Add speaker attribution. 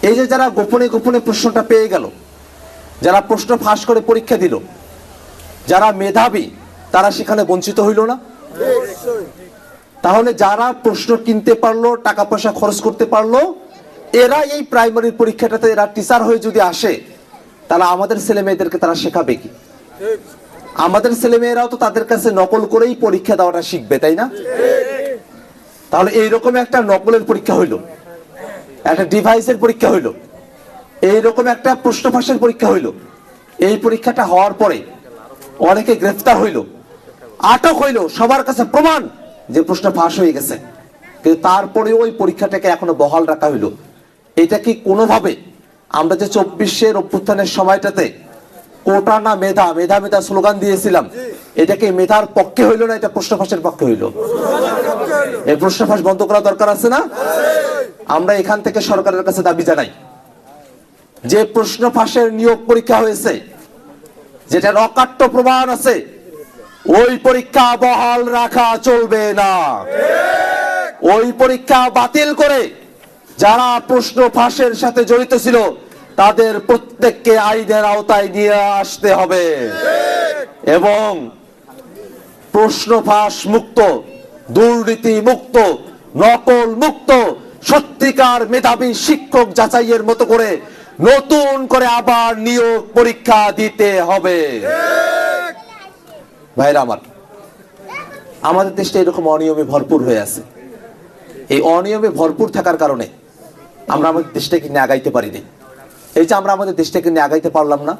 Speaker 1: এই যে যারা গোপনে গোপনে প্রশ্নটা পেয়ে গেল, যারা প্রশ্ন ফাঁস করে পরীক্ষা দিল, যারা মেধাবী, তারা সেখানে বঞ্চিত হইল না? তাহলে যারা প্রশ্ন কিনতে পারলো, টাকা পয়সা খরচ করতে পারলো, এরা এই প্রাইমারি পরীক্ষাটাতে এরা টিচার হয়ে যদি আসে, তাহলে আমাদের ছেলে মেয়েদেরকে তারা শেখাবে কি? আমাদের ছেলে মেয়েরাও তো তাদের কাছে নকল করেই পরীক্ষা দেওয়াটা শিখবে, তাই না? তাহলে এইরকম একটা নকলের পরীক্ষা হইলো, একটা ডিভাইসের পরীক্ষা হইলো, এইরকম একটা প্রশ্ন ফাঁসের পরীক্ষা হইলো। এই পরীক্ষাটা হওয়ার পরে অনেকে গ্রেফতার হইলো, আটক হইলো, সবার কাছে প্রমাণ যে প্রশ্ন ফাঁস হয়ে গেছে, কিন্তু তারপরে ওই পরীক্ষাটাকে এখনো বহাল রাখা হইলো। এটা কি কোনোভাবে আমরা যে 24-এর অভ্যুত্থানের সময়টাতে কোটা না মেধা, মেধা মেধা স্লোগান দিয়েছিলাম, এটা কি মেধার পক্ষে হইলো না এটা প্রশ্ন ফাঁসের পক্ষে হইলো? এই প্রশ্ন ফাঁস বন্ধ করা দরকার আছে না? আমরা এখান থেকে সরকারের কাছে দাবি জানাই যে প্রশ্ন ফাঁসের নিয়োগ পরীক্ষা হয়েছে, যেটার অকাট্য প্রমাণ আছে, ওই পরীক্ষা বহাল রাখা চলবে না। ওই পরীক্ষা বাতিল করে যারা প্রশ্ন ফাঁসের সাথে জড়িত ছিল তাদের প্রত্যেককে আইনের আওতায় নিয়ে আসতে হবে এবং প্রশ্ন ফাঁস মুক্ত, দুর্নীতি মুক্ত, নকল মুক্ত, সত্যিকার মেধাবী শিক্ষক যাচাইয়ের মতো করে নতুন করে আবার নিয়োগ পরীক্ষা দিতে হবে। ভাইরা আমার, আমাদের দেশটা এরকম অনিয়মে ভরপুর হয়ে আছে। এই অনিয়মে ভরপুর থাকার কারণে আমরা আমাদের দেশটাকে নিয়ে আগাইতে পারিনি। এই যে আমরা আমাদের দেশটাকে নিয়ে আগাইতে পারলাম না,